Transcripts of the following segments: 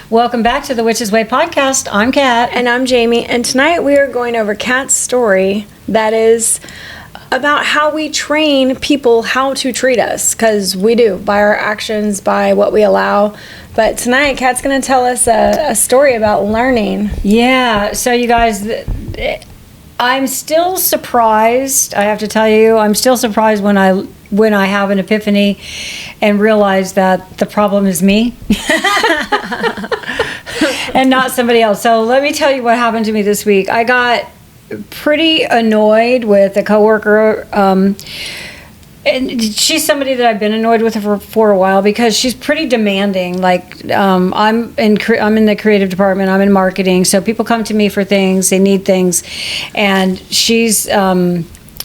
Welcome back to the Witch's Way podcast. I'm Kat. And I'm Jayme. And tonight we are going over Kat's story that is about how we train people how to treat us. Because we do, by our actions, by what we allow. But tonight, Kat's going to tell us a story about learning. Yeah, so you guys, I'm still surprised. I have to tell you, I'm still surprised when I have an epiphany and realize that the problem is me and not somebody else. So let me tell you what happened to me this week. I got pretty annoyed with a coworker, and she's somebody that I've been annoyed with for a while because she's pretty demanding. Like, I'm in the creative department. I'm in marketing, so people come to me for things. They need things, and she's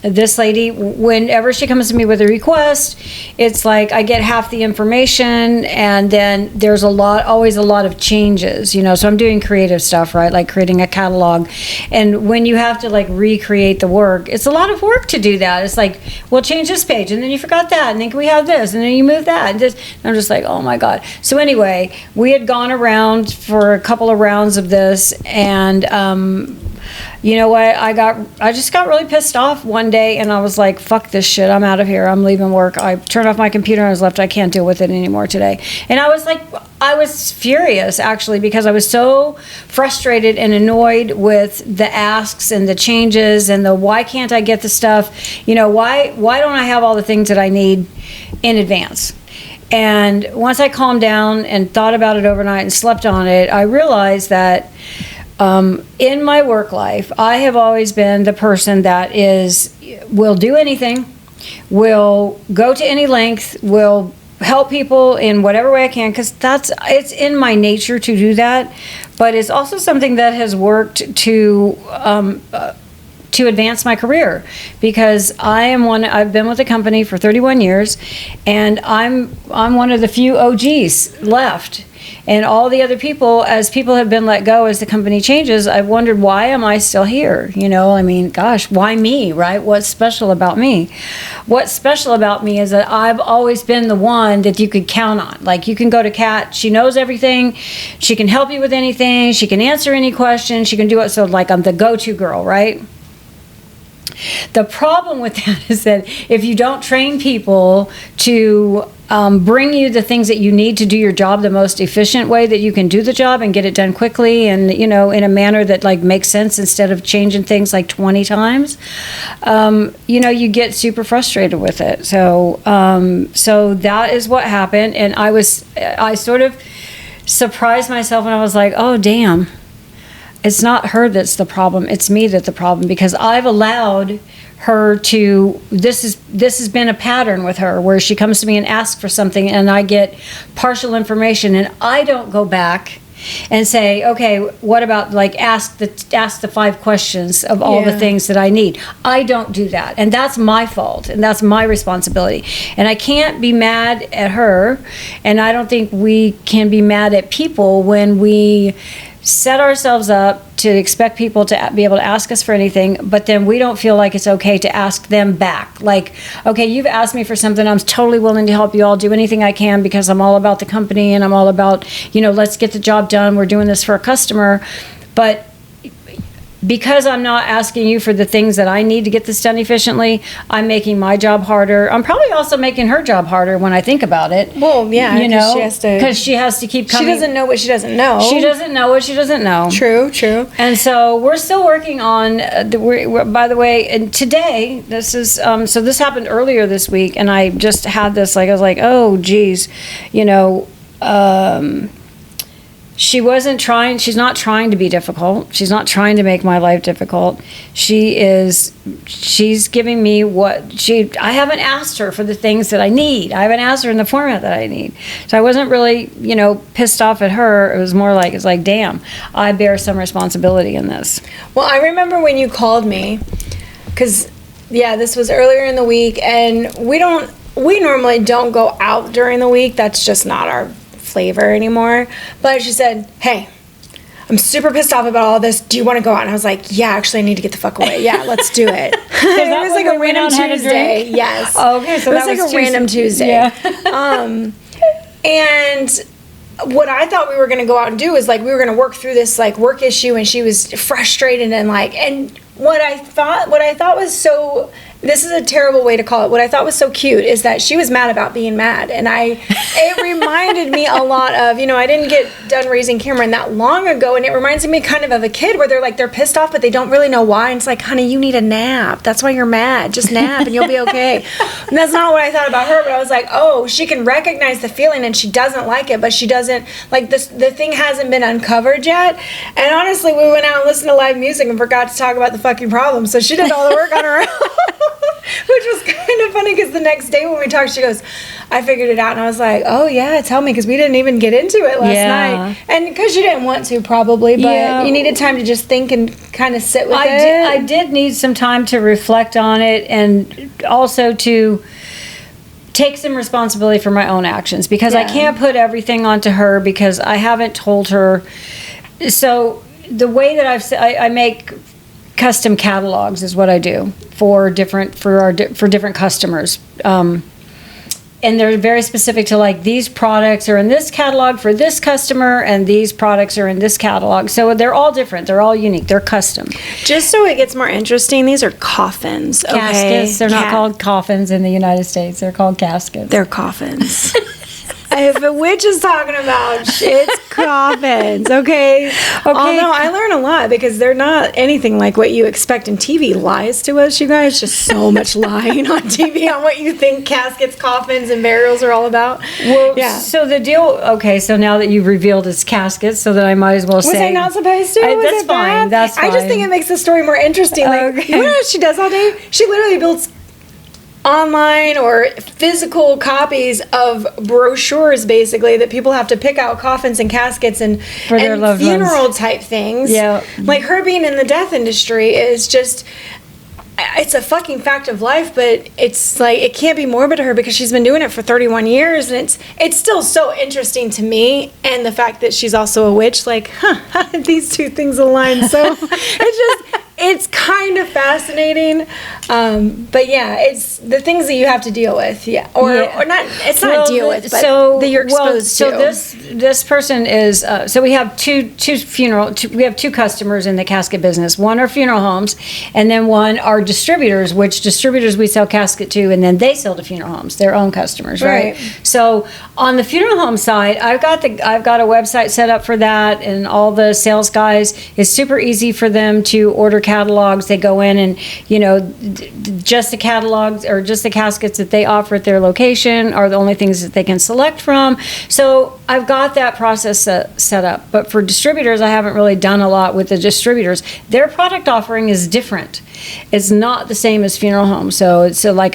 this lady. Whenever she comes to me with a request, it's like I get half the information, and then there's always a lot of changes. You know, so I'm doing creative stuff, right? Like creating a catalog, and when you have to like recreate the work, it's a lot of work to do that. It's like, well, change this page, and then you forgot that, and then can we have this, and then you move that, and this. And I'm just like, oh my god. So anyway, we had gone around for a couple of rounds of this, and you know what? I just got really pissed off one day, and I was like, fuck this shit. I'm out of here. I'm leaving work. I turned off my computer and I was left. I can't deal with it anymore today. And I was furious actually, because I was so frustrated and annoyed with the asks and the changes and the why can't I get the stuff? You know, why don't I have all the things that I need in advance? And once I calmed down and thought about it overnight and slept on it, I realized that in my work life, I have always been the person that will do anything, will go to any length, will help people in whatever way I can, because it's in my nature to do that. But it's also something that has worked to advance my career, because I've been with the company for 31 years, and I'm one of the few OGs left. And all the other people, as people have been let go, as the company changes, I've wondered, why am I still here? You know, I mean, gosh, why me, right? What's special about me? What's special about me is that I've always been the one that you could count on. Like, you can go to Kat, she knows everything, she can help you with anything, she can answer any question, she can do it. So, like, I'm the go-to girl, right? The problem with that is that if you don't train people to bring you the things that you need to do your job the most efficient way that you can do the job and get it done quickly and, you know, in a manner that like makes sense instead of changing things like 20 times, you know, you get super frustrated with it. So that is what happened. And I sort of surprised myself, and I was like, oh, damn. It's not her that's the problem. It's me that's the problem, because I've allowed her to, this has been a pattern with her where she comes to me and asks for something and I get partial information, and I don't go back and say, okay, what about like ask the 5 questions of all the things that I need. I don't do that, and that's my fault, and that's my responsibility, and I can't be mad at her, and I don't think we can be mad at people when we set ourselves up to expect people to be able to ask us for anything, but then we don't feel like it's okay to ask them back. Like, okay, you've asked me for something, I'm totally willing to help you. I'll do anything I can because I'm all about the company and I'm all about, you know, let's get the job done. We're doing this for a customer. But because I'm not asking you for the things that I need to get this done efficiently, I'm making my job harder. I'm probably also making her job harder when I think about it. Well, yeah, you know, because she has to keep coming. She doesn't know what she doesn't know. She doesn't know what she doesn't know. True. And so we're still working on. By the way, and today this is. So this happened earlier this week, and I just had this. Like, I was like, oh, geez, you know. She's not trying to be difficult. She's not trying to make my life difficult. She's giving me I haven't asked her for the things that I need. I haven't asked her in the format that I need. So I wasn't really, you know, pissed off at her. It was more like, it's like, damn, I bear some responsibility in this. Well, I remember when you called me, because, yeah, this was earlier in the week, and we normally don't go out during the week. That's just not our flavor anymore. But she said, hey, I'm super pissed off about all this. Do you want to go out? And I was like, yeah, actually, I need to get the fuck away. Yeah, let's do it. It was like a random Tuesday. Yes. Oh, okay. So it was like a random Tuesday. Yeah. And what I thought we were going to go out and do is like we were going to work through this like work issue, and she was frustrated and like, and what I thought was so, this is a terrible way to call it, what I thought was so cute is that she was mad about being mad, and it reminded me a lot of, you know, I didn't get done raising Cameron that long ago, and it reminds me kind of a kid where they're pissed off but they don't really know why, and it's like, honey, you need a nap, that's why you're mad, just nap and you'll be okay. And that's not what I thought about her, but I was like, oh, she can recognize the feeling and she doesn't like it, but she doesn't like this, the thing hasn't been uncovered yet. And honestly, we went out and listened to live music and forgot to talk about the fucking problem, so she did all the work on her own. Which was kind of funny because the next day when we talked, she goes, I figured it out. And I was like, oh, yeah, tell me, because we didn't even get into it last night. And because you didn't want to, probably, but you needed time to just think and kind of sit with it. I did need some time to reflect on it, and also to take some responsibility for my own actions, because I can't put everything onto her because I haven't told her. So the way that I make custom catalogs is what I do for different customers, and they're very specific to like, these products are in this catalog for this customer and these products are in this catalog, so they're all different, they're all unique, they're custom. Just so it gets more interesting, these are coffins, okay? Caskets. They're not called coffins in the United States, they're called caskets. They're coffins. If a witch is talking about it's coffins, okay? Although I learn a lot because they're not anything like what you expect, and TV lies to us, you guys. Just so much lying on TV on what you think caskets, coffins, and burials are all about. Well, so the deal, okay, so now that you've revealed it's caskets, so that I might as well say. Was I not supposed to? That's fine, that's fine. I just think it makes the story more interesting. Like, you know what she does all day? She literally builds online or physical copies of brochures, basically, that people have to pick out coffins and caskets and funeral type things. Yeah, like her being in the death industry is just, it's a fucking fact of life, but it's like, it can't be morbid to her because she's been doing it for 31 years, and it's still so interesting to me. And the fact that she's also a witch, like, how did these two things align? So it's kind of fascinating, but yeah, it's the things that you have to deal with, or not. It's not deal with, but that you're exposed to. So this person is. So we have two customers in the casket business. One are funeral homes, and then one are distributors. Which distributors we sell casket to, and then they sell to funeral homes, their own customers, right? So on the funeral home side, I've got a website set up for that, and all the sales guys, it's super easy for them to order catalogs. They go in and, you know, just the catalogs or just the caskets that they offer at their location are the only things that they can select from. So I've got that process set up. But for distributors, I haven't really done a lot with the distributors. Their product offering is different. It's not the same as funeral homes. So it's like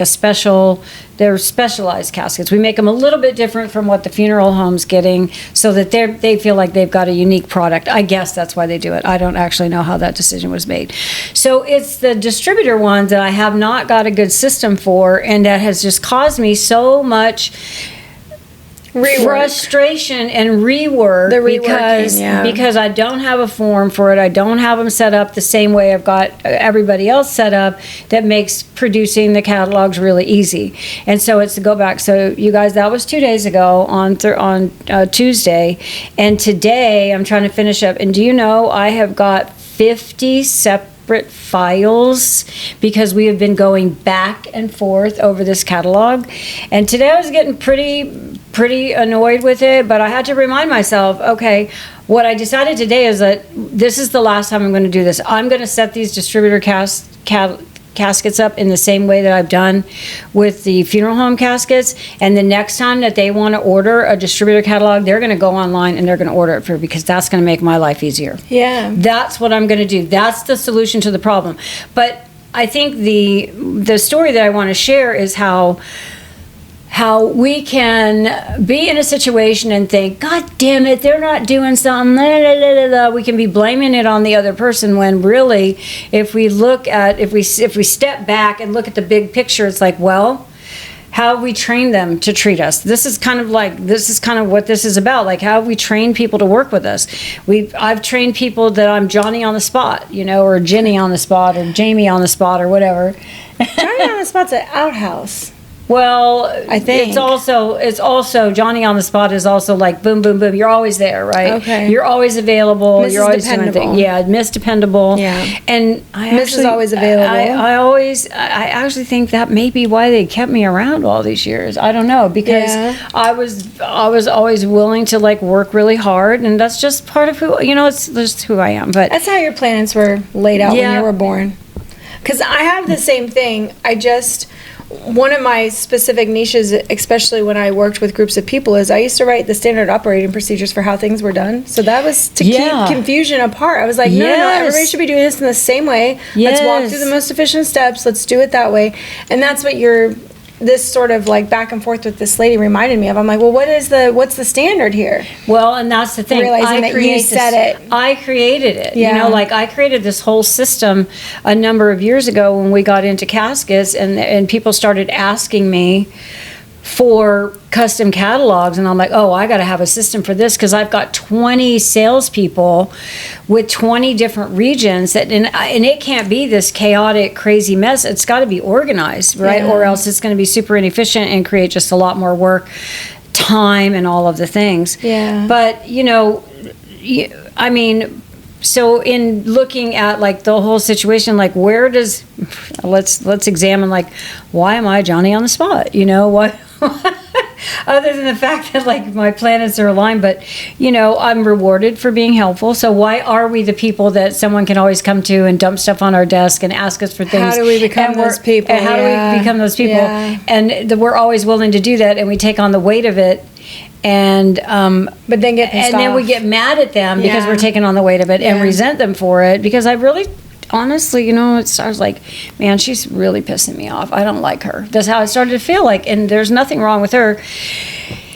they're specialized caskets. We make them a little bit different from what the funeral home's getting, so that they feel like they've got a unique product. I guess that's why they do it. I don't actually know how that decision was made. So it's the distributor ones that I have not got a good system for, and that has just caused me so much frustration and rework, because I don't have a form for it. I don't have them set up the same way I've got everybody else set up, that makes producing the catalogs really easy. And so it's to go back. So you guys, that was 2 days ago on Tuesday, and today I'm trying to finish up. And do you know, I have got 50 separate files because we have been going back and forth over this catalog. And today I was getting pretty annoyed with it, but I had to remind myself, okay, what I decided today is that this is the last time I'm going to do this. I'm going to set these distributor caskets up in the same way that I've done with the funeral home caskets, and the next time that they want to order a distributor catalog, they're going to go online and they're going to order it for, because that's going to make my life easier. Yeah, that's what I'm going to do. That's the solution to the problem. But I think the story that I want to share is how we can be in a situation and think, God damn it, they're not doing something, we can be blaming it on the other person, when really, if we step back and look at the big picture, it's like, well, how have we trained them to treat us? This is kind of what this is about. Like, how have we trained people to work with us? I've trained people that I'm Johnny on the spot, you know, or Jenny on the spot, or Jayme on the spot, or whatever. Johnny on the spot's an outhouse. Well, I think. it's also Johnny on the spot is also like boom, boom, boom. You're always there, right? Okay. You're always available. Mrs. You're always Dependable. doing things. Yeah, Miss Dependable. Yeah. And I Mrs. actually always available. I actually think that may be why they kept me around all these years. I don't know, because Yeah. I was always willing to like work really hard, and that's just part of who, it's just who I am. But That's how your planets were laid out when Yeah. you were born. Because I have the same thing. One of my specific niches, especially when I worked with groups of people, is I used to write the standard operating procedures for how things were done. So that was to Yeah. keep confusion apart. I was like, no, Yes. everybody should be doing this in the same way. Let's walk Yes. through the most efficient steps. Let's do it that way. And that's what this sort of like back and forth with this lady reminded me of. I'm like, well, what's the standard here? Well, and that's the thing. Realizing that you said it. I created it. Yeah. Like I created this whole system a number of years ago when we got into caskets, and people started asking me for custom catalogs, and I'm like, oh, I got to have a system for this, because I've got 20 salespeople with 20 different regions and it can't be this chaotic, crazy mess. It's got to be organized, right? Yeah. Or else it's going to be super inefficient and create just a lot more work, time, and all of the things. Yeah. But I mean, so in looking at like the whole situation, like where does let's examine like, why am I Johnny on the spot? What? Other than the fact that like my planets are aligned, but I'm rewarded for being helpful. So why are we the people that someone can always come to and dump stuff on our desk and ask us for things? How do we become those people? And how do we become those people? Yeah. And we're always willing to do that, and we take on the weight of it. And But then get pissed and then we off. get mad at them because Yeah. we're taking on the weight of it, and Yeah. resent them for it, because I really honestly, it starts like, man, she's really pissing me off. I don't like her. That's how I started to feel like, and there's nothing wrong with her.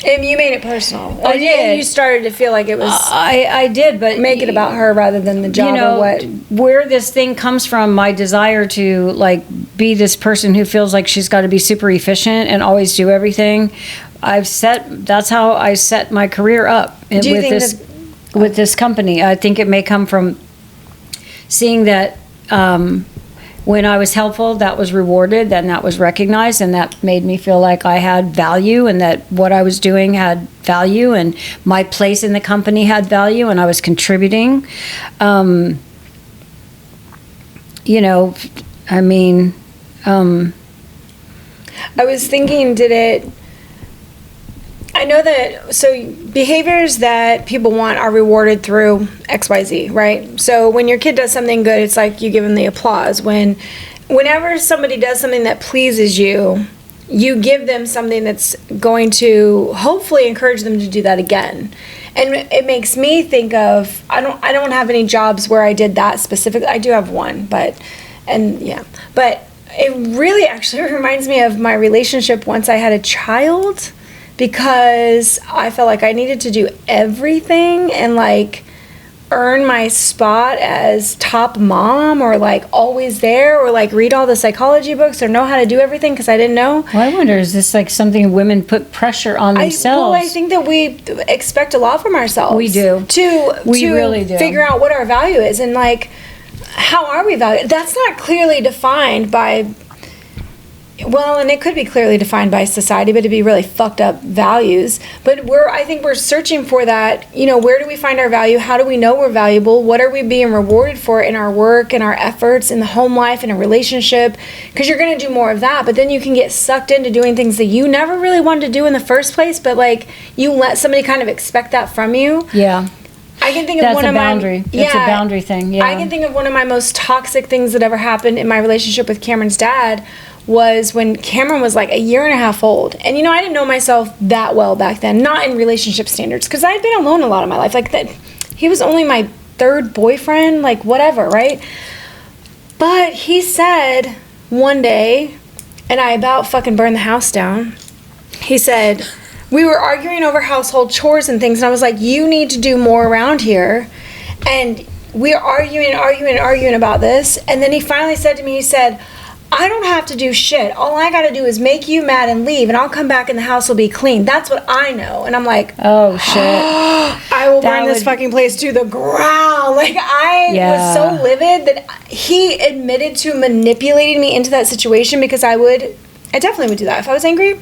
And you made it personal. I did. You started to feel like it was I did, but make it about her rather than the job or what. where this thing comes from, my desire to like be this person who feels like she's got to be super efficient and always do everything. That's how I set my career up Do you think with this company. I think it may come from seeing that when I was helpful, that was rewarded, then that was recognized, and that made me feel like I had value, and that what I was doing had value, and my place in the company had value, and I was contributing. I was thinking, I know that, so behaviors that people want are rewarded through XYZ, right? So when your kid does something good, it's like you give them the applause. Whenever somebody does something that pleases you, you give them something that's going to hopefully encourage them to do that again. And it makes me think of, I don't have any jobs where I did that specifically. I do have one, but it really actually reminds me of my relationship once I had a child, because I felt like I needed to do everything and like earn my spot as top mom, or like always there, or like read all the psychology books, or know how to do everything because I didn't know. well, I wonder, is this like something women put pressure on themselves? I think that we expect a lot from ourselves. We do. We really do. Figure out what our value is, and like, how are we valued? That's not clearly defined by, well, and it could be clearly defined by society, but it'd be really fucked up values. But I think we're searching for that. Where do we find our value? How do we know we're valuable? What are we being rewarded for in our work and our efforts in the home life, in a relationship? Because you're going to do more of that, but then you can get sucked into doing things that you never really wanted to do in the first place, but like you let somebody kind of expect that from you. Yeah. I can think of That's one a of boundary. That's a boundary thing. Yeah. I can think of one of my most toxic things that ever happened in my relationship with Cameron's dad was when Cameron was like a year and a half old. And I didn't know myself that well back then, not in relationship standards, because I had been alone a lot of my life. Like that, he was only my third boyfriend, like whatever, right? But he said one day, and I about fucking burned the house down. He said, we were arguing over household chores and things, and I was like, you need to do more around here. And we are arguing about this. And then he finally said to me, he said, I don't have to do shit. All I got to do is make you mad and leave, and I'll come back and the house will be clean. That's what I know. And I'm like, oh shit. I will burn this fucking place to the ground. Like, I was so livid that he admitted to manipulating me into that situation, because I would I definitely would do that. If I was angry,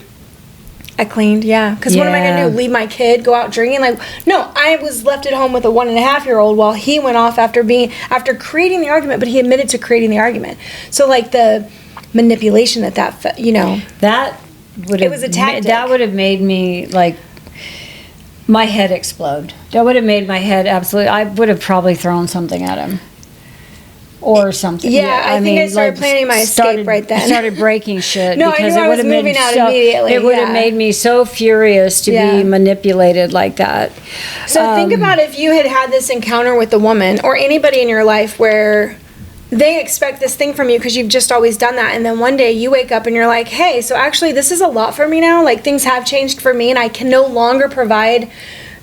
I cleaned, yeah. Because what am I going to do? Leave my kid, go out drinking? Like, no, I was left at home with a 1.5-year-old while he went off after creating the argument, but he admitted to creating the argument. So, like, the manipulation that you know. That would have... It was a tactic. That would have made me, like, my head explode. That would have made my head absolutely... I would have probably thrown something at him. Or something. Yeah, I think I started planning my escape right then. Started breaking shit. No, I knew I was moving out immediately. It would have made me so furious to be manipulated like that. So think about if you had this encounter with the woman or anybody in your life where they expect this thing from you because you've just always done that, and then one day you wake up and you're like, hey, so actually this is a lot for me now. Like, things have changed for me and I can no longer provide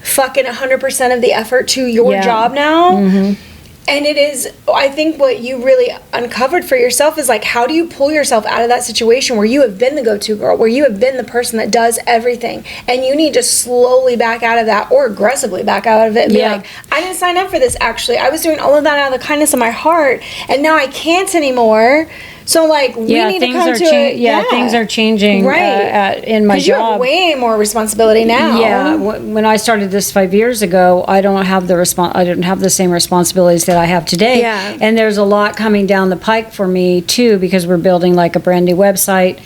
fucking 100% of the effort to your job now. Mm-hmm. And it is, I think what you really uncovered for yourself is, like, how do you pull yourself out of that situation where you have been the go-to girl, where you have been the person that does everything, and you need to slowly back out of that or aggressively back out of it and be like, I didn't sign up for this, actually. I was doing all of that out of the kindness of my heart, and now I can't anymore. So, like, we need to come to it. Yeah, things are changing in my job. Because you have way more responsibility now. Yeah, when I started this 5 years ago, I didn't have the same responsibilities that I have today. Yeah. And there's a lot coming down the pike for me, too, because we're building, like, a brand new website.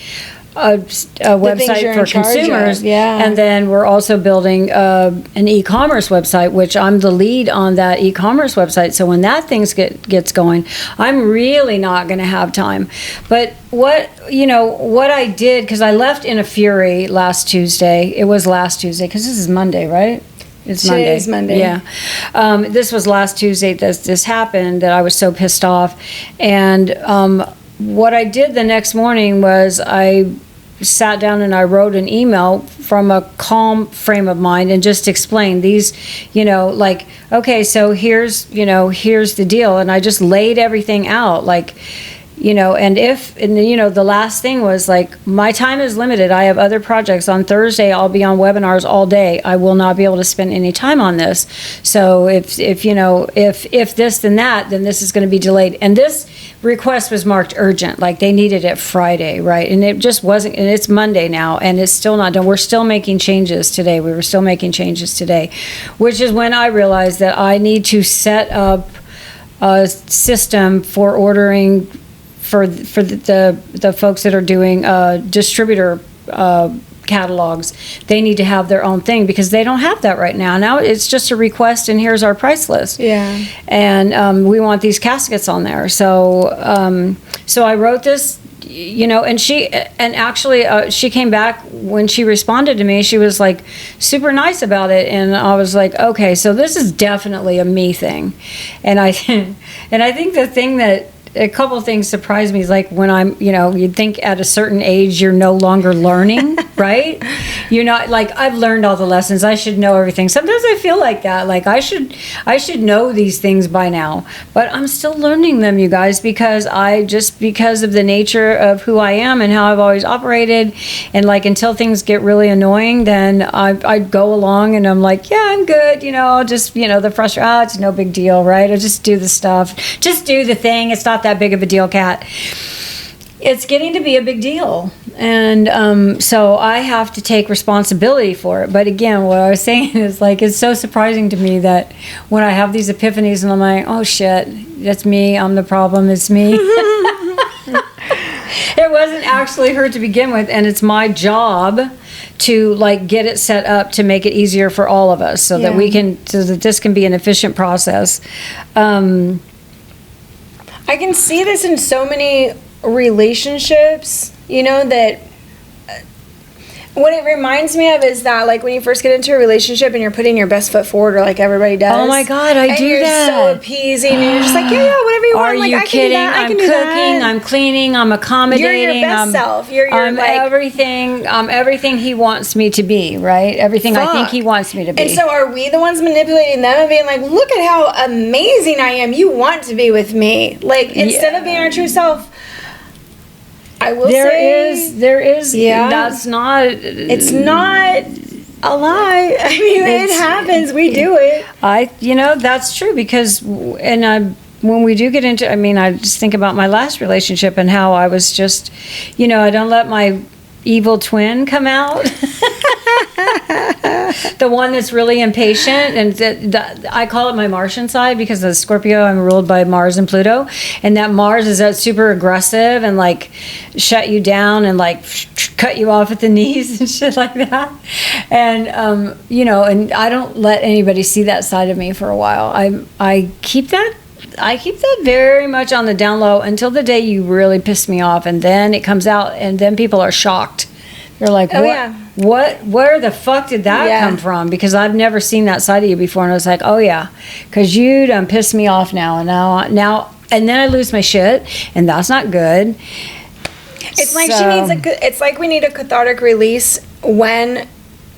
A website for consumers, and then we're also building an e-commerce website, which I'm the lead on that e-commerce website. So when that thing gets going, I'm really not going to have time. But what I did, because I left in a fury last Tuesday. It was last Tuesday because this is Monday, right? Today's Monday. Yeah. This was last Tuesday that this happened, that I was so pissed off. And what I did the next morning was I sat down and I wrote an email from a calm frame of mind and just explained these, like, okay, so here's the deal. And I just laid everything out, like, the last thing was, like, my time is limited. I have other projects. On Thursday, I'll be on webinars all day. I will not be able to spend any time on this. So if this, then that, then this is going to be delayed. And this request was marked urgent, like they needed it Friday, right? And it just wasn't, and it's Monday now, and it's still not done. We're still making changes today. We were still making changes today, which is when I realized that I need to set up a system for ordering for the folks that are doing distributor catalogs. They need to have their own thing because they don't have that right now. Now it's just a request and here's our price list. Yeah. And we want these caskets on there. So so I wrote this, and she came back when she responded to me. She was like super nice about it, and I was like, okay, so this is definitely a me thing. And I think the thing that a couple of things surprised me is, like, when I'm, you'd think at a certain age you're no longer learning, right? You're not, like, I've learned all the lessons. I should know everything. Sometimes I feel like that. Like, I should know these things by now. But I'm still learning them, you guys, because of the nature of who I am and how I've always operated. And, like, until things get really annoying, then I go along and I'm like, yeah, I'm good. I'll just, the frustration, it's no big deal, right? I'll just do the stuff. Just do the thing. It's not that big of a deal, Kat. It's getting to be a big deal, and so I have to take responsibility for it. But again, what I was saying is, like, it's so surprising to me that when I have these epiphanies and I'm like, oh shit, that's me, I'm the problem, it's me. It wasn't actually her to begin with, and it's my job to, like, get it set up to make it easier for all of us so that this can be an efficient process. I can see this in so many relationships, that what it reminds me of is that, like, when you first get into a relationship and you're putting your best foot forward, or like everybody does. Oh my God, I do that. And you're so appeasing, and you're just like, yeah, whatever you want. Are like, you I kidding? Can do that. I'm cooking, I'm cleaning, I'm accommodating. You're your best self. I'm like, everything he wants me to be, right? Everything I think he wants me to be. And so are we the ones manipulating them and being like, look at how amazing I am. You want to be with me. Like, instead of being our true self, I will say there is. Yeah. That's not. It's not a lie. I mean, it happens. We do it. That's true because, when we do get into, I just think about my last relationship and how I was just, I don't let evil twin come out. The one that's really impatient, and I call it my Martian side, because as Scorpio, I'm ruled by Mars and Pluto, and that Mars is that super aggressive and like shut you down and like cut you off at the knees and shit like that. And you know, and I don't let anybody see that side of me for a while. I keep that very much on the down low until the day you really piss me off, and then it comes out, and then people are shocked. They're like, Oh, what? yeah. Where the fuck did that come from? Because I've never seen that side of you before, and I was like, oh yeah, because you done pissed me off now, and now, and then I lose my shit, and that's not good. It's like it's like we need a cathartic release when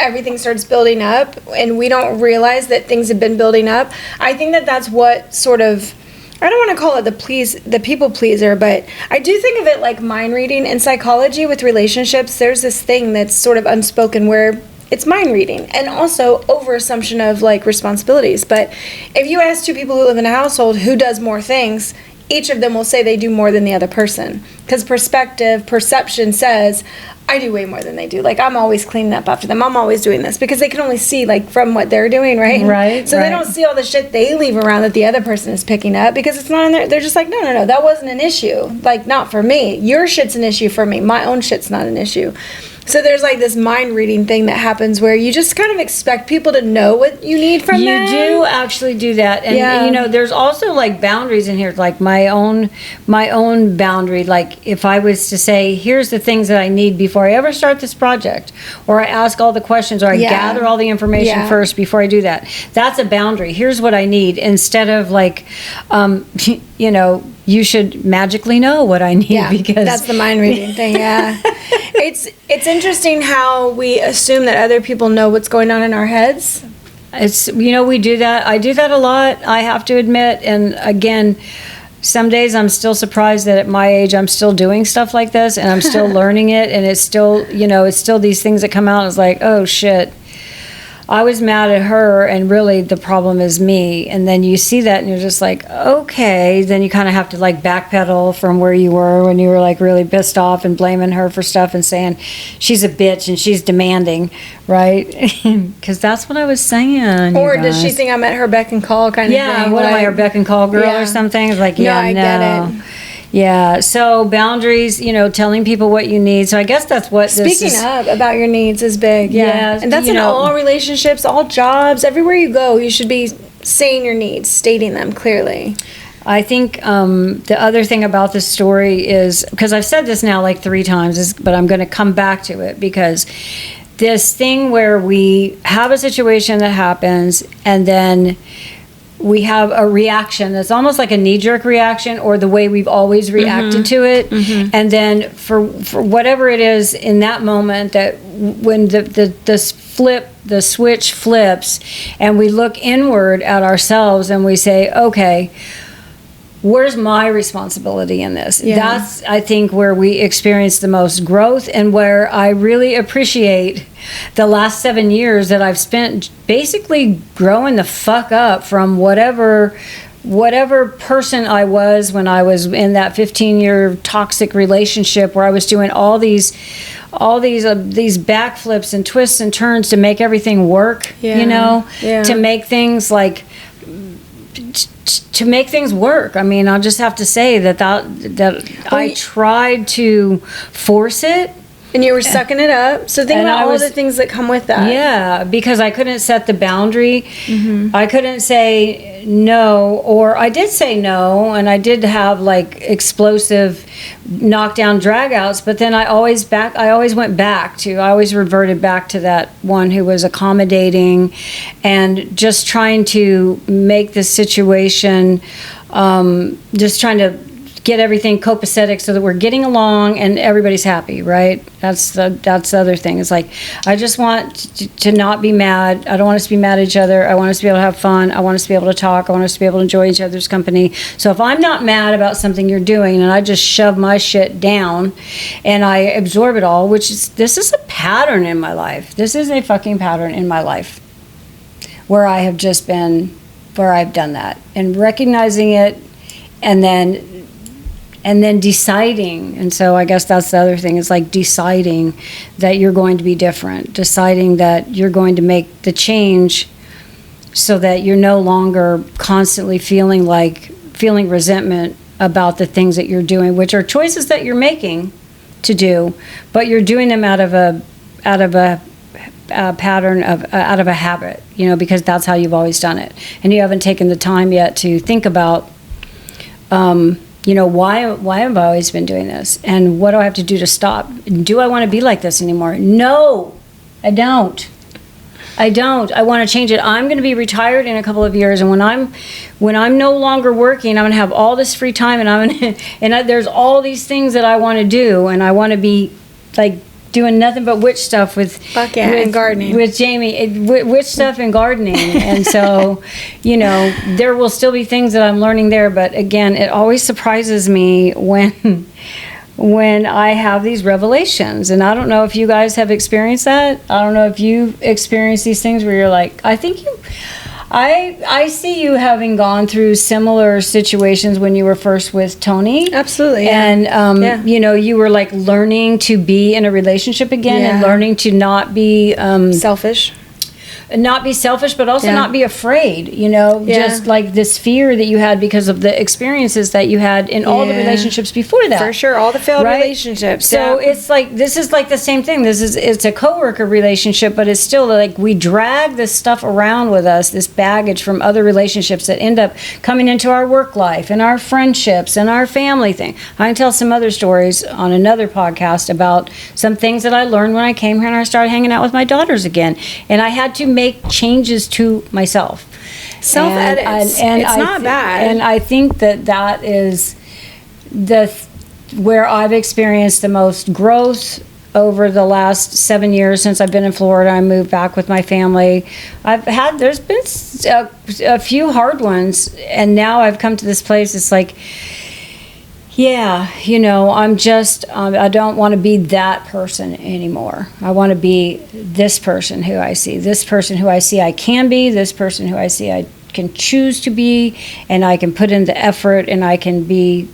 everything starts building up and we don't realize that things have been building up. I think that that's what sort of, I don't want to call it the people pleaser, but I do think of it like mind reading. In psychology with relationships, there's this thing that's sort of unspoken where it's mind reading and also over assumption of like responsibilities. But if you ask two people who live in a household who does more things, each of them will say they do more than the other person, because perception says, I do way more than they do. Like, I'm always cleaning up after them. I'm always doing this, because they can only see like from what they're doing, right? Right. So they don't see all the shit they leave around that the other person is picking up, because it's not in there. They're just like, no, that wasn't an issue. Like, not for me. Your shit's an issue for me. My own shit's not an issue. So there's like this mind reading thing that happens where you just kind of expect people to know what you need from them. You do actually do that. And you know, there's also like boundaries in here, like my own boundary. Like if I was to say, here's the things that I need before I ever start this project, or I ask all the questions, or I gather all the information first before I do that. That's a boundary. Here's what I need, instead of like, you know, you should magically know what I need, because that's the mind reading thing. Yeah. It's interesting how we assume that other people know what's going on in our heads. It's, you know, we do that. I do that a lot, I have to admit. And again, some days I'm still surprised that at my age I'm still doing stuff like this, and I'm still learning it, and it's still, you know, it's still these things that come out. It's like, oh shit, I was mad at her, and really the problem is me. And then you see that and you're just like, okay. Then you kind of have to like backpedal from where you were when you were like really pissed off and blaming her for stuff and saying she's a bitch and she's demanding, right? Because that's what I was saying. Or does she think I'm at her beck and call kind of thing? Yeah, what am I, her beck and call girl or something? It's like, I get it. Yeah, so boundaries, you know, telling people what you need. So I guess that's what Speaking of, about your needs is big. Yeah. And that's in all relationships, all jobs, everywhere you go, you should be saying your needs, stating them clearly. I think the other thing about this story is, because I've said this now like 3 times, but I'm going to come back to it, because this thing where we have a situation that happens and then we have a reaction that's almost like a knee-jerk reaction, or the way we've always reacted to it. Mm-hmm. And then for whatever it is in that moment, that when the switch flips and we look inward at ourselves and we say, okay, where's my responsibility in this? Yeah. That's, I think, where we experience the most growth, and where I really appreciate the last 7 years that I've spent basically growing the fuck up from whatever person I was when I was in that 15-year toxic relationship, where I was doing all these backflips and twists and turns to make everything work, you know, to make things like, to make things work. I mean, I'll just have to say that I tried to force it. And you were sucking it up. So think about all the things that come with that. Yeah, because I couldn't set the boundary. Mm-hmm. I couldn't say no, or I did say no, and I did have like explosive knockdown dragouts, but then I always reverted back to that one who was accommodating and just trying to make the situation, just trying to get everything copacetic so that we're getting along and everybody's happy, right? That's the other thing. It's like, I just want to not be mad. I don't want us to be mad at each other. I want us to be able to have fun. I want us to be able to talk. I want us to be able to enjoy each other's company. So if I'm not mad about something you're doing and I just shove my shit down and I absorb it all, this is a pattern in my life. This is a fucking pattern in my life where I've done that, and recognizing it, and then and then deciding. And so I guess that's the other thing, is like deciding that you're going to be different, deciding that you're going to make the change so that you're no longer constantly feeling resentment about the things that you're doing, which are choices that you're making to do, but you're doing them out of a pattern out of a habit, because that's how you've always done it, and you haven't taken the time yet to think about, why have I always been doing this, and what do I have to do to stop? Do I want to be like this anymore? No, I don't. I want to change it. I'm going to be retired in a couple of years, and when I'm no longer working, I'm going to have all this free time, and there's all these things that I want to do, and I want to be like doing nothing but witch stuff with and gardening with Jayme, witch stuff and gardening, and so there will still be things that I'm learning there. But again, it always surprises me when I have these revelations, and I don't know if you guys have experienced that. I don't know if you've experienced these things where you're like, I see you having gone through similar situations when you were first with Tony. Absolutely. Yeah. And, you were like learning to be in a relationship again, and learning to not be selfish. Not be selfish, but also not be afraid, just like this fear that you had because of the experiences that you had in all the relationships before that. For sure, all the failed relationships. So it's like, this is like the same thing. It's a coworker relationship, but it's still like we drag this stuff around with us, this baggage from other relationships that end up coming into our work life and our friendships and our family thing. I can tell some other stories on another podcast about some things that I learned when I came here and I started hanging out with my daughters again. And I had to make changes to myself. Self-edits. And it's not bad. And I think that is where I've experienced the most growth over the last 7 years since I've been in Florida. I moved back with my family. There's been a few hard ones, and now I've come to this place. It's like, I'm just, I don't want to be that person anymore. I want to be this person who I see I can be, this person who I see I can choose to be, and I can put in the effort, and I can be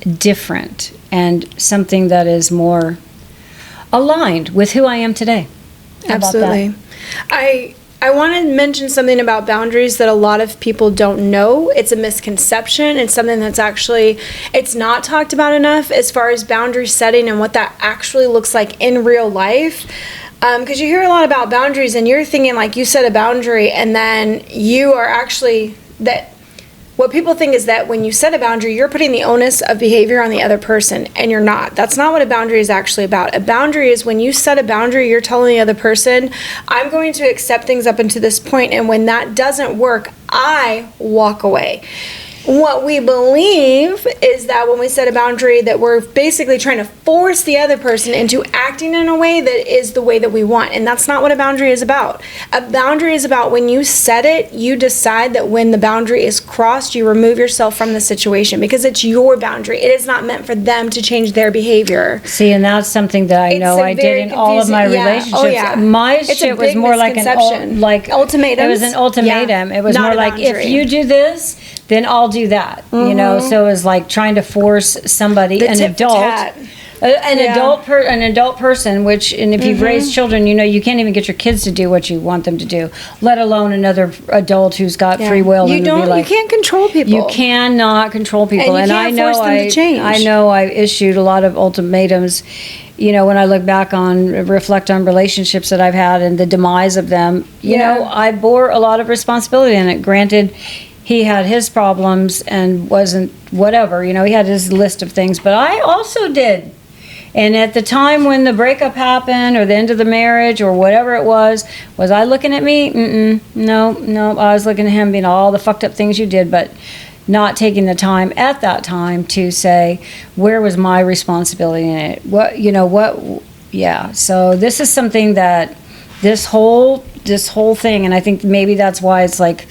different and something that is more aligned with who I am today. How Absolutely. about that? I want to mention something about boundaries that a lot of people don't know. It's a misconception. It's something that's actually, it's not talked about enough as far as boundary setting and what that actually looks like in real life. Because you hear a lot about boundaries and you're thinking like you set a boundary and then you are actually, what people think is that when you set a boundary, you're putting the onus of behavior on the other person, and you're not. That's not what a boundary is actually about. A boundary is when you set a boundary, you're telling the other person, I'm going to accept things up until this point, and when that doesn't work, I walk away. What we believe is that when we set a boundary, that we're basically trying to force the other person into acting in a way that is the way that we want. And that's not what a boundary is about. A boundary is about when you set it, you decide that when the boundary is crossed, you remove yourself from the situation because it's your boundary. It is not meant for them to change their behavior. See, and that's something that I know I did in all of my relationships. Oh, yeah. My shit was more like ultimatum. It was an ultimatum. Yeah. It was Not more a like, boundary. if you do this, then I'll do that. So it was like trying to force somebody, an adult person, which, and if you've raised children, you can't even get your kids to do what you want them to do, let alone another adult who's got free will. You can't control people. You cannot control people. And you can't force them to change. I know I issued a lot of ultimatums, when I reflect on relationships that I've had and the demise of them, I bore a lot of responsibility in it. Granted, he had his problems and wasn't whatever, he had his list of things, but I also did. And at the time when the breakup happened or the end of the marriage or whatever it was I looking at me? No, I was looking at him being all the fucked up things you did, but not taking the time at that time to say, where was my responsibility in it? So this is something that this whole thing, and I think maybe that's why it's like,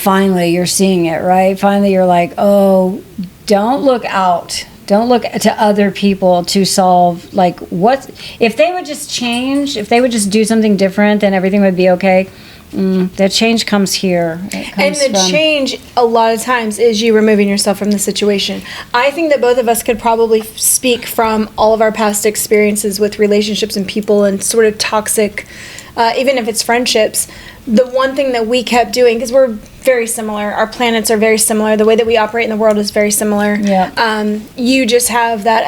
finally you're seeing it, right? Finally you're like, oh, don't look out. Don't look to other people to solve, if they would just change, if they would just do something different, then everything would be okay. The change comes here. It And comes the from- change, a lot of times, is you removing yourself from the situation. I think that both of us could probably speak from all of our past experiences with relationships and people and sort of toxic, even if it's friendships. The one thing that we kept doing, because we're very similar, our planets are very similar, the way that we operate in the world is very similar. Yeah. You just have that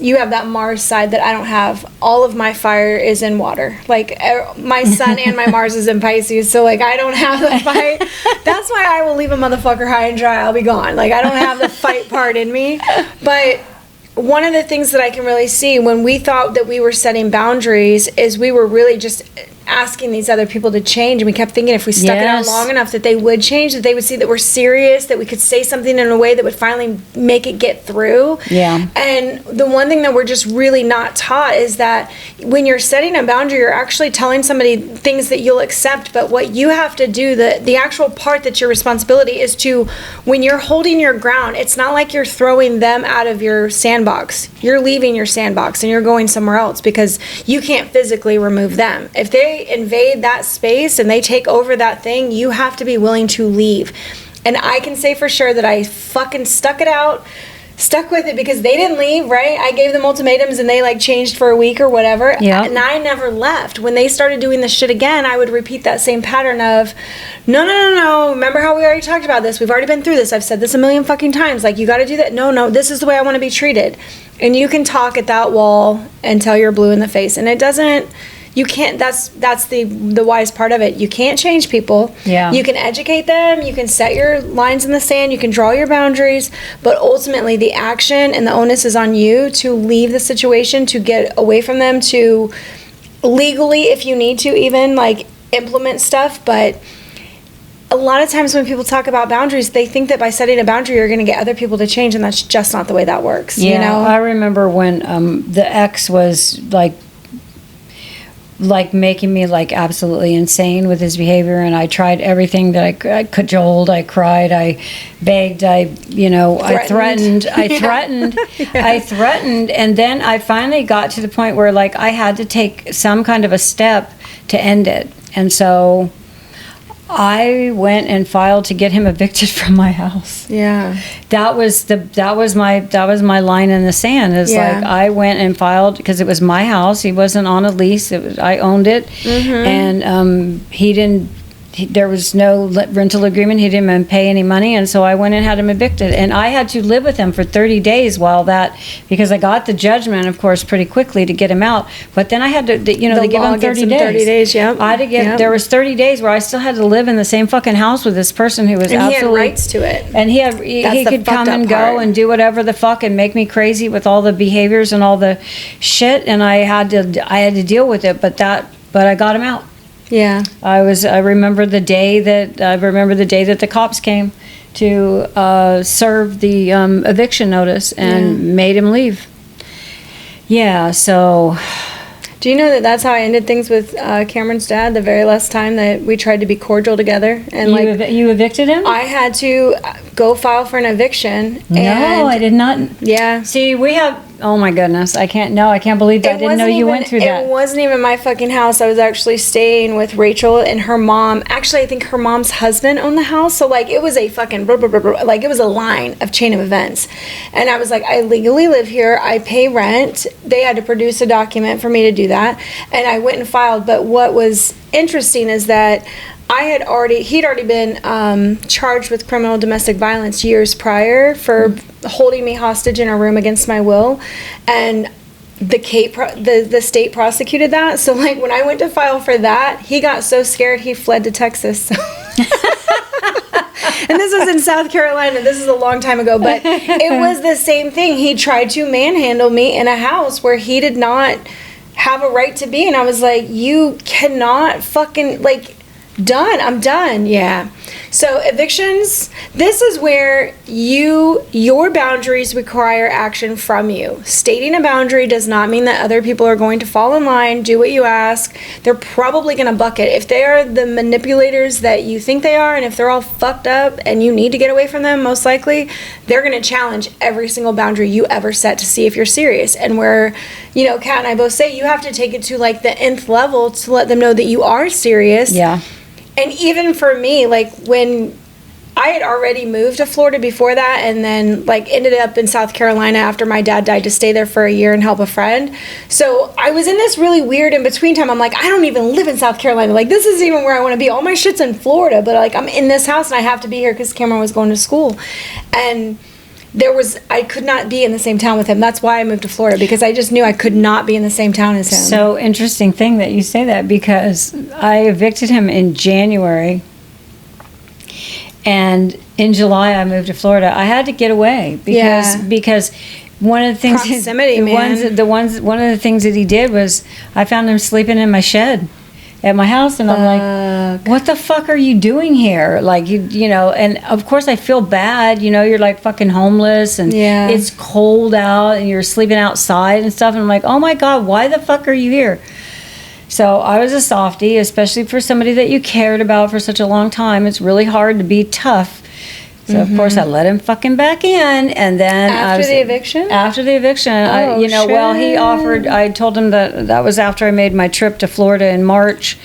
you have that Mars side that I don't have. All of my fire is in water. Like, my sun and my Mars is in Pisces, so, like, I don't have the fight. That's why I will leave a motherfucker high and dry. I'll be gone. Like, I don't have the fight part in me. But one of the things that I can really see when we thought that we were setting boundaries is we were really just asking these other people to change, and we kept thinking if we stuck it out Yes. long enough that they would change, that they would see that we're serious, that we could say something in a way that would finally make it get through. Yeah. And the one thing that we're just really not taught is that when you're setting a boundary, you're actually telling somebody things that you'll accept, but what you have to do, the actual part that's your responsibility is to, when you're holding your ground, it's not like you're throwing them out of your sandbox. You're leaving your sandbox and you're going somewhere else because you can't physically remove them. If they invade that space and they take over that thing, you have to be willing to leave. And I can say for sure that I fucking stuck with it because they didn't leave, right? I gave them ultimatums and they like changed for a week or whatever. Yeah. And I never left. When they started doing this shit again, I would repeat that same pattern of, no. Remember how we already talked about this? We've already been through this. I've said this a million fucking times. Like, you got to do that. No, this is the way I want to be treated. And you can talk at that wall until you're blue in the face. And it doesn't, you can't, that's the wise part of it. You can't change people. Yeah. You can educate them, you can set your lines in the sand, you can draw your boundaries, but ultimately the action and the onus is on you to leave the situation, to get away from them, to legally, if you need to, even like implement stuff. But a lot of times when people talk about boundaries, they think that by setting a boundary you're going to get other people to change, and that's just not the way that works. Yeah, you know? I remember when the ex was like making me like absolutely insane with his behavior, and I tried everything that I cajoled, I cried, I begged, I threatened, I threatened, and then I finally got to the point where like I had to take some kind of a step to end it, and so I went and filed to get him evicted from my house. Yeah. That was my line in the sand. Is Yeah. like I went and filed because it was my house. He wasn't on a lease. I owned it, and he didn't. There was no rental agreement. He didn't even pay any money, and so I went and had him evicted. And I had to live with him for 30 days because I got the judgment, of course, pretty quickly to get him out. But then I had to, they give law him gives 30 him days. 30 days, yep. I had to give. Yep. There was 30 days where I still had to live in the same fucking house with this person who was And he had absolutely rights to it. and he That's he the could fucked come up and go part. and do whatever the fuck and make me crazy with all the behaviors and all the shit, and I had to deal with it. But I got him out. Yeah. I remember the day that the cops came to serve the eviction notice and made him leave. Yeah, so. Do you know that that's how I ended things with Cameron's dad the very last time that we tried to be cordial together? And You evicted him? I had to go file for an eviction. No, and I did not. Yeah. See, we have. Oh my goodness! I can't believe that. I didn't know you went through that. It wasn't even my fucking house. I was actually staying with Rachel and her mom. Actually, I think her mom's husband owned the house. So like, it was a fucking like it was a line of chain of events. And I was like, I legally live here. I pay rent. They had to produce a document for me to do that, and I went and filed. But what was interesting is that he'd already been charged with criminal domestic violence years prior for holding me hostage in a room against my will, and the state prosecuted that. So like when I went to file for that, he got so scared he fled to Texas. And this was in South Carolina. This is a long time ago, but it was the same thing. He tried to manhandle me in a house where he did not have a right to be, and I was like, you cannot fucking like. I'm done. Yeah. So evictions, this is where your boundaries require action from you. Stating a boundary does not mean that other people are going to fall in line, do what you ask. They're probably going to buck it. If they are the manipulators that you think they are, and if they're all fucked up and you need to get away from them, most likely, they're going to challenge every single boundary you ever set to see if you're serious. And where, Kat and I both say you have to take it to like the nth level to let them know that you are serious. Yeah. And even for me, like when I had already moved to Florida before that, and then like ended up in South Carolina after my dad died to stay there for a year and help a friend. So I was in this really weird in between time. I'm like, I don't even live in South Carolina. Like this isn't even where I want to be. All my shit's in Florida, but like I'm in this house and I have to be here because Cameron was going to school. And I could not be in the same town with him. That's why I moved to Florida, because I just knew I could not be in the same town as him. So interesting thing that you say that, because I evicted him in January. And in July, I moved to Florida. I had to get away because one of the things proximity, one of the things that he did was I found him sleeping in my shed at my house, and I'm like, what the fuck are you doing here? Like you know, and of course I feel bad. You know, you're like fucking homeless, and it's cold out, and you're sleeping outside and stuff. And I'm like, oh my God, why the fuck are you here? So I was a softie, especially for somebody that you cared about for such a long time. It's really hard to be tough. So of course I let him fucking back in, and then after the eviction, he offered. I told him that was after I made my trip to Florida in March.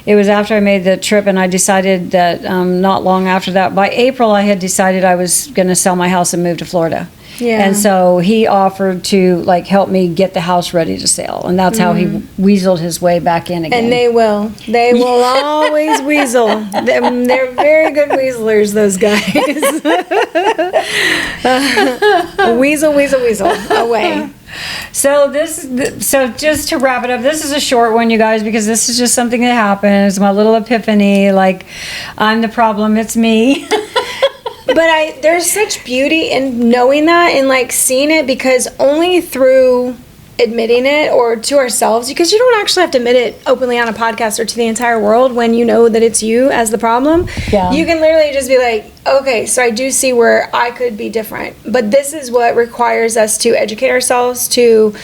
It was after I made the trip, and I decided that not long after that, by April, I had decided I was going to sell my house and move to Florida. Yeah. And so he offered to like help me get the house ready to sell, and that's how he weaseled his way back in again. And they will always weasel. They're very good weaselers, those guys. Weasel away. So just to wrap it up, this is a short one, you guys, because this is just something that happened. It's my little epiphany. Like, I'm the problem. It's me. But there's such beauty in knowing that and like seeing it, because only through admitting it, or to ourselves, because you don't actually have to admit it openly on a podcast or to the entire world when you know that it's you as the problem. Yeah. You can literally just be like, okay, so I do see where I could be different. But this is what requires us to educate ourselves, to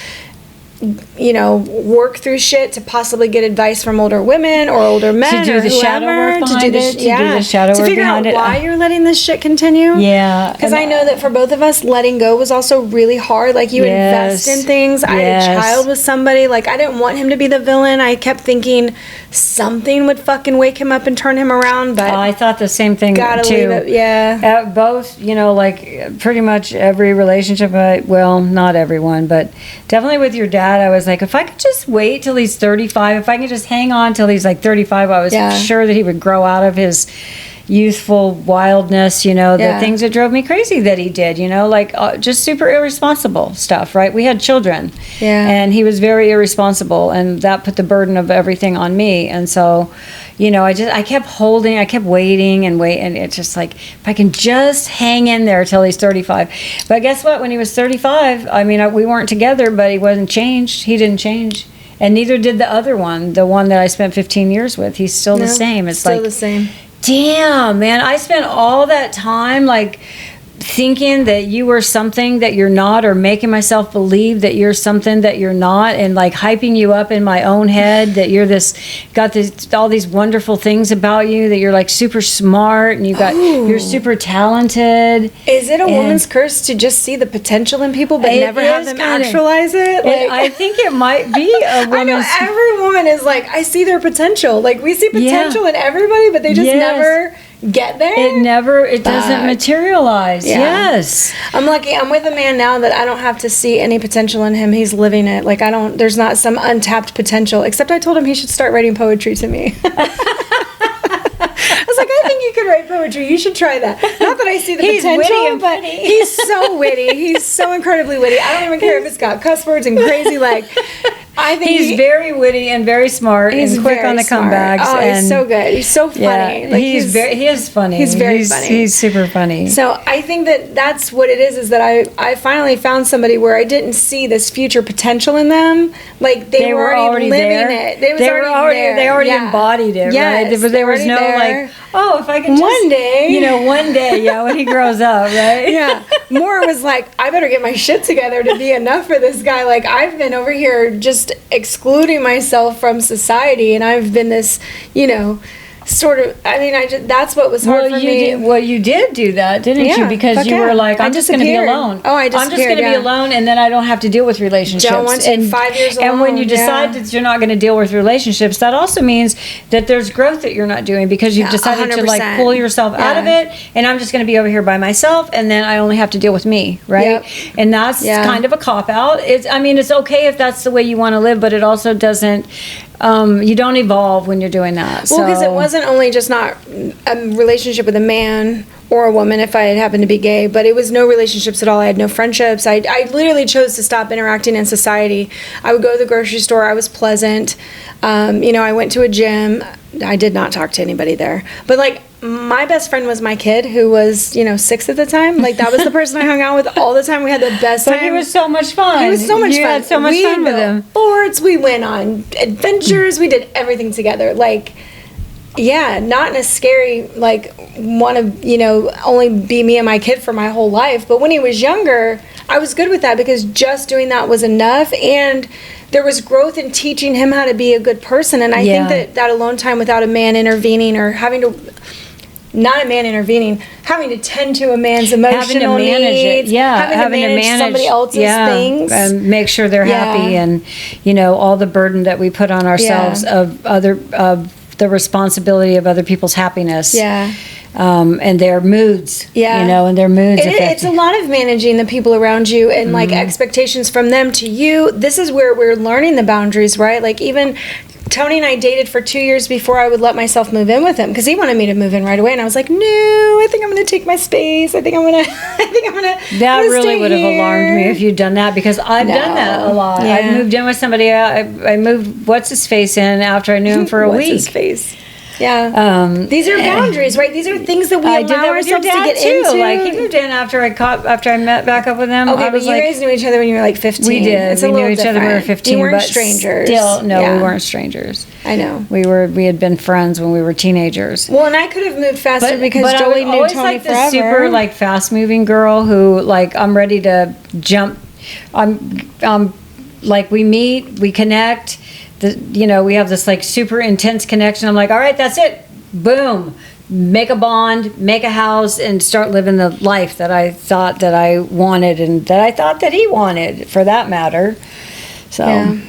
work through shit, to possibly get advice from older women or older men, to do the shadow work behind it, to do the shadow work behind it, to figure out why you're letting this shit continue. Yeah, because I know that for both of us, letting go was also really hard. Like, you invest in things. I had a child with somebody. Like, I didn't want him to be the villain. I kept thinking something would fucking wake him up and turn him around. But I thought the same thing too. Leave it, yeah. Both, like pretty much every relationship. Well, not everyone, but definitely with your dad. I was like, if I could just wait till he's 35, if I could just hang on till he's like 35, I was sure that he would grow out of his youthful wildness, the things that drove me crazy that he did, like just super irresponsible stuff, right? We had children, and he was very irresponsible, and that put the burden of everything on me. And so, I kept waiting, and it's just like, if I can just hang in there till he's 35. But guess what? When he was 35, we weren't together, but he wasn't changed. He didn't change. And neither did the other one, the one that I spent 15 years with. He's still the same. It's still the same. Damn, man, I spent all that time like thinking that you were something that you're not, or making myself believe that you're something that you're not, and like hyping you up in my own head that you're all these wonderful things about you, that you're like super smart, and you're super talented. Is it a woman's curse to just see the potential in people but never have them actualize it? Like, I think it might be a woman's. I know every woman is like, I see their potential. Like, we see potential in everybody, but they just never get there. It doesn't materialize. Yes. I'm lucky. I'm with a man now that I don't have to see any potential in him. He's living it. Like, there's not some untapped potential, except I told him he should start writing poetry to me. I was like, I think you could write poetry. You should try that. Not that I see the potential, but he's so witty. He's so incredibly witty. I don't even care if it's got cuss words and crazy, like, I think he's very witty and very smart and quick on the comebacks. Oh, he's so good. He's so funny. Yeah, like, he is funny. He's very funny. He's super funny. So I think that's what it is that I finally found somebody where I didn't see this future potential in them. Like, they were already living there. They already embodied it, right? There was no there. Like, if I could just one day, when he grows up, right? Yeah. More was like, I better get my shit together to be enough for this guy. Like, I've been over here just excluding myself from society, and I've been this, sort of, I mean, that's what was hard for me. You did do that, didn't you? Yeah, Because you were like, I'm just going to be disappeared. alone. Oh, I I'm just disappeared, going to be alone, and then I don't have to deal with relationships. Don't want to. And 5 years alone. And when you decide that you're not going to deal with relationships, that also means that there's growth that you're not doing because you've decided to like 100%. pull yourself out of it, and I'm just going to be over here by myself, and then I only have to deal with me, right? Yep. And that's kind of a cop out. I mean, it's okay if that's the way you want to live, but it also doesn't. You don't evolve when you're doing that. Well, because it wasn't only just not a relationship with a man or a woman if I had happened to be gay, but it was no relationships at all. I had no friendships. I literally chose to stop interacting in society. I would go to the grocery store. I was pleasant. I went to a gym. I did not talk to anybody there. But like, my best friend was my kid who was, 6 at the time. Like, that was the person I hung out with all the time. We had the best time. But he was so much fun. He was so much fun. You had so much fun with him. Sports. We went on adventures. We did everything together. Like, yeah, not in a scary, like, want to, only be me and my kid for my whole life. But when he was younger, I was good with that because just doing that was enough. And there was growth in teaching him how to be a good person. And I think that alone time without a man intervening or having to, not a man intervening, having to tend to a man's emotional needs, having to manage somebody else's things, and make sure they're happy, and all the burden that we put on ourselves of the responsibility of other people's happiness, and their moods, and their moods. It's a lot of managing the people around you and like expectations from them to you. This is where we're learning the boundaries, right? Like even Tony and I dated for 2 years before I would let myself move in with him because he wanted me to move in right away, and I was like, no, I think I'm going to take my space. I think I'm going to. That really would have alarmed me if you'd done that because I've done that a lot. Yeah. I moved in with somebody. I moved what's his face in after I knew him for a week. What's his face? Yeah. These are boundaries, right? These are things that we allow ourselves to get into. Like he moved in after I met back up with him. Okay, but you guys knew each other when you were like 15. We did. We knew each other when we were 15. You weren't but strangers. Still, no, we weren't strangers. I know. We had been friends when we were teenagers. Well, and I could have moved faster because Jolie knew Tony forever. This super like fast moving girl who like I'm ready to jump. I'm like we meet, we connect. We have this like super intense connection. I'm like, all right, that's it. Boom. Make a bond, make a house, and start living the life that I thought that I wanted and that I thought that he wanted, for that matter. So,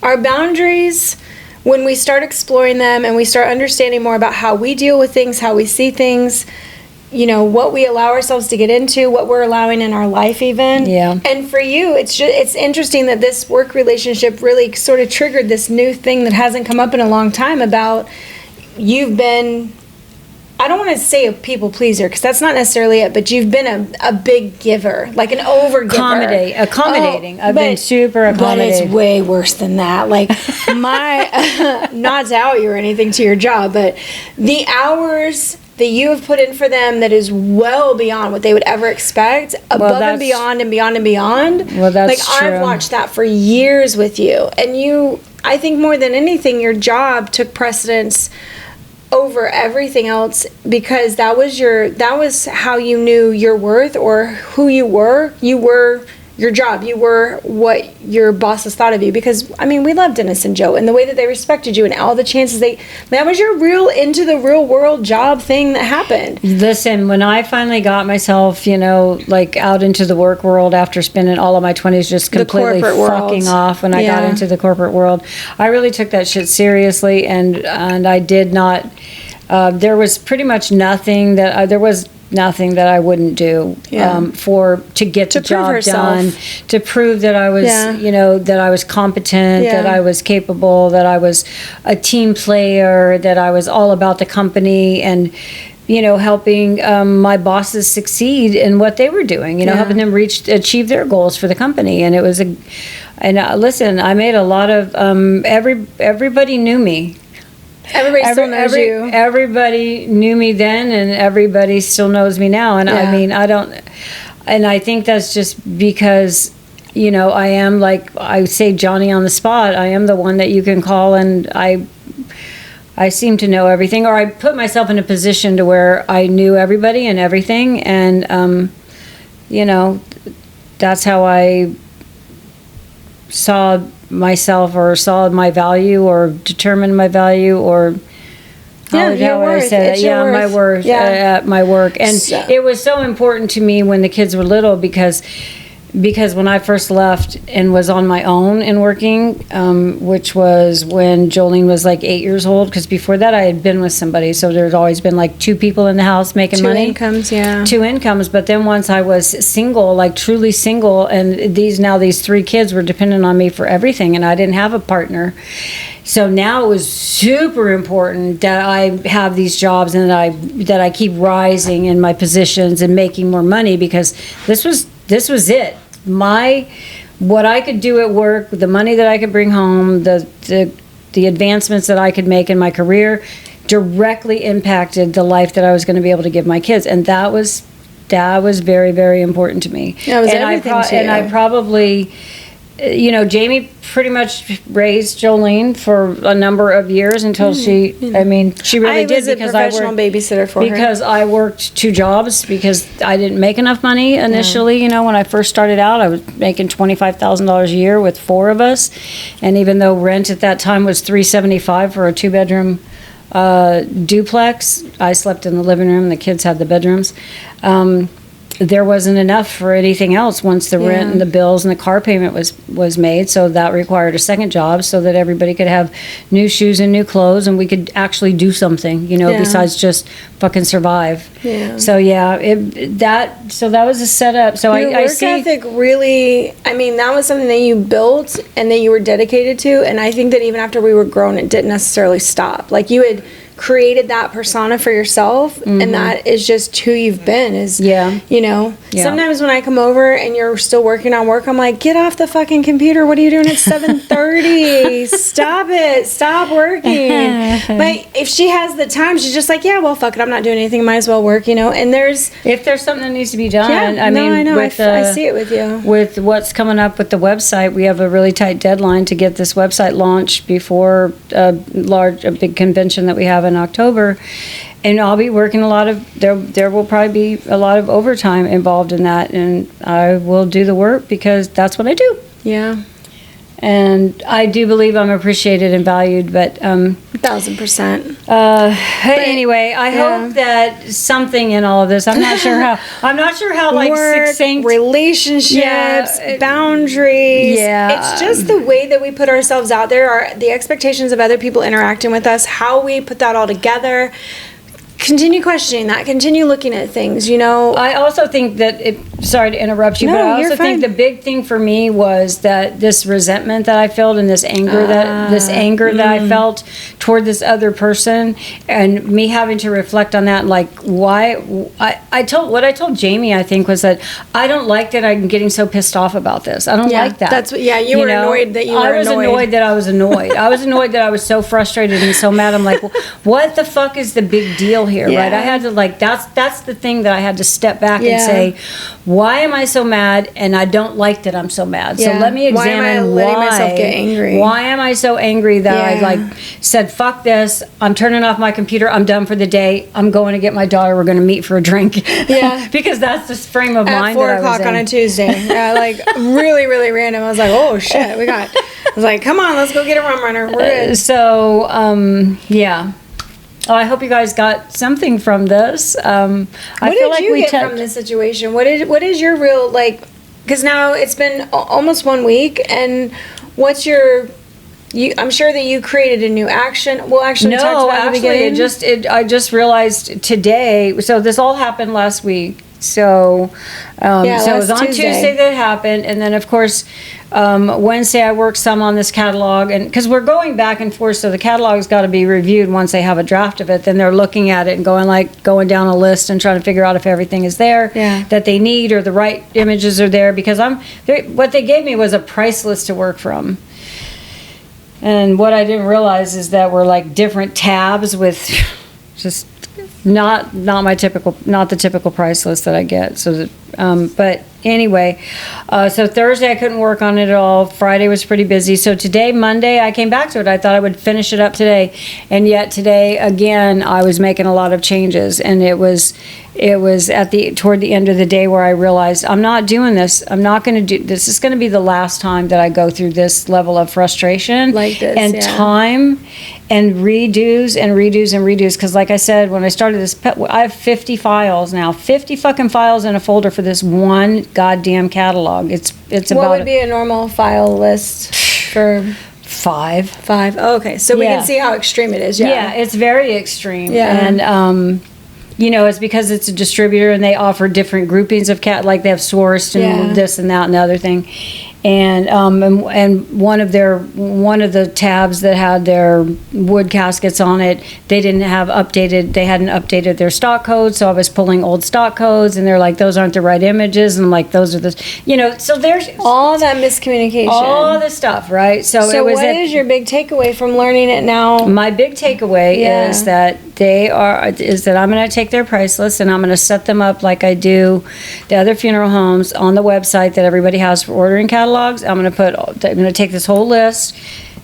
our boundaries, when we start exploring them and we start understanding more about how we deal with things, how we see things, what we allow ourselves to get into, what we're allowing in our life even. Yeah. And for you, it's interesting that this work relationship really sort of triggered this new thing that hasn't come up in a long time about you've been, I don't want to say a people pleaser because that's not necessarily it, but you've been a big giver, like an over giver. Accommodating. I've been super accommodating. But it's way worse than that. Like not to out you or anything to your job, but the hours that you have put in for them that is well beyond what they would ever expect, above and beyond and beyond and beyond. Well, that's true. I've watched that for years with you. And I think more than anything, your job took precedence over everything else because that was how you knew your worth or who you were. You were your job. You were what your bosses thought of you because, we loved Dennis and Joe and the way that they respected you and all the chances that was your real into the real world job thing that happened. Listen, when I finally got myself, like out into the work world after spending all of my 20s just completely fucking off when I got into the corporate world, I really took that shit seriously and I did not, there was pretty much nothing that I wouldn't do to get the job done, to prove that I was, that I was competent, that I was capable, that I was a team player, that I was all about the company and, helping my bosses succeed in what they were doing, helping them achieve their goals for the company. And it was listen, I made a lot of, everybody knew me. Everybody still knows you. Everybody knew me then, and everybody still knows me now. And I think that's just because, I am like I say, Johnny on the spot. I am the one that you can call, and I seem to know everything, or I put myself in a position to where I knew everybody and everything, and that's how I saw myself or saw my value or determined my value or Yeah, your how would I worth. say that? It's your Yeah, my worth. worth Yeah. at my work. And it was so important to me when the kids were little because when I first left and was on my own and working, which was when Jolene was like 8 years old, because before that I had been with somebody, so there's always been like two people in the house making money. Two incomes, yeah. Two incomes, but then once I was single, like truly single, and these three kids were dependent on me for everything, and I didn't have a partner. So now it was super important that I have these jobs and that I keep rising in my positions and making more money, because this was it. What I could do at work, the money that I could bring home, the advancements that I could make in my career directly impacted the life that I was going to be able to give my kids, and that was very, very important to me. That was everything to you. And I probably, Jayme pretty much raised Jolene for a number of years until she really did, because I was a professional babysitter for her. Because I worked two jobs because I didn't make enough money initially. When I first started out, I was making $25,000 a year with four of us, and even though rent at that time was $375 for a 2-bedroom duplex, I slept in the living room. The kids had the bedrooms. There wasn't enough for anything else once the rent and the bills and the car payment was made, so that required a second job so that everybody could have new shoes and new clothes, and we could actually do something, besides just fucking survive. Yeah. So that was a setup. So Your work ethic really, that was something that you built and that you were dedicated to, and I think that even after we were grown, it didn't necessarily stop. Like, you had created that persona for yourself, and that is just who you've been. Sometimes when I come over and you're still working on work, I'm like, get off the fucking computer. What are you doing at 7:30? Stop it. Stop working. But if she has the time, she's just like, yeah, well, fuck it, I'm not doing anything, might as well work, and if there's something that needs to be done. I know. I see it with you. With what's coming up with the website, we have a really tight deadline to get this website launched before a big convention that we have in October, and I'll be working there will probably be a lot of overtime involved in that, and I will do the work because that's what I do. Yeah. And I do believe I'm appreciated and valued, but 1,000%. Anyway, I hope that something in all of this, I'm not sure how like work, succinct, relationships, boundaries. Yeah. It's just the way that we put ourselves out there, the expectations of other people interacting with us, how we put that all together. Continue questioning that. Continue looking at things, I also think that sorry to interrupt you, but I also think the big thing for me was that this resentment that I felt and this anger that I felt toward this other person, and me having to reflect on that, like why I told Jayme, I think, was that I don't like that I'm getting so pissed off about this. I don't like that. That's you were annoyed that you were annoyed. I was annoyed that I was annoyed. I was annoyed that I was so frustrated and so mad. I'm like, what the fuck is the big deal here, right? I had to that's the thing that I had to step back and say, why am I so mad? And I don't like that I'm so mad. So let me examine why am I letting myself get angry? Why am I so angry that I said, fuck this, I'm turning off my computer, I'm done for the day, I'm going to get my daughter, we're going to meet for a drink. Yeah. Because that's the frame of mind that I was in. At 4 o'clock on a Tuesday. Really, really random. I was like, oh shit, I was like, come on, let's go get a rum runner. We're good. I hope you guys got something from this. What did you get from this situation? What is your real, because now it's been almost 1 week, and what's your... I'm sure that you created a new action. Well, actually, I just realized today. So this all happened last week. So, so it was on Tuesday that it happened, and then of course Wednesday I worked some on this catalog, and because we're going back and forth, so the catalog's got to be reviewed once they have a draft of it. Then they're looking at it and going down a list and trying to figure out if everything is there that they need, or the right images are there. Because what they gave me was a price list to work from. And what I didn't realize is that we're like different tabs with just not the typical price list that I get. So, but anyway, so Thursday I couldn't work on it at all. Friday was pretty busy. So today, Monday, I came back to it. I thought I would finish it up today, and yet today again I was making a lot of changes, and it was toward the end of the day where I realized I'm not doing this. I'm not going to do this. Is going to be the last time that I go through this level of frustration like this, and time and redos and redos and redos. Because like I said, when I started this, I have 50 files now, 50 fucking files in a folder for this one goddamn catalog. It's What about would be a normal file list for 5. Oh, okay, so we Yeah. can see how extreme it is. Yeah, it's very extreme. Yeah. And, you know, it's because it's a distributor and they offer different groupings of like they have sourced and Yeah. this and that and the other thing. And one of the tabs that had their wood caskets on it, they hadn't updated their stock codes, so I was pulling old stock codes and they're like, those aren't the right images, and I'm like, those are the, you know, so there's all that miscommunication. all the stuff, right? So So it was what is your big takeaway from learning it now? my big takeaway Yeah. is that I'm going to take their price list and I'm going to set them up like I do the other funeral homes on the website that everybody has for ordering catalogs. I'm going to take this whole list,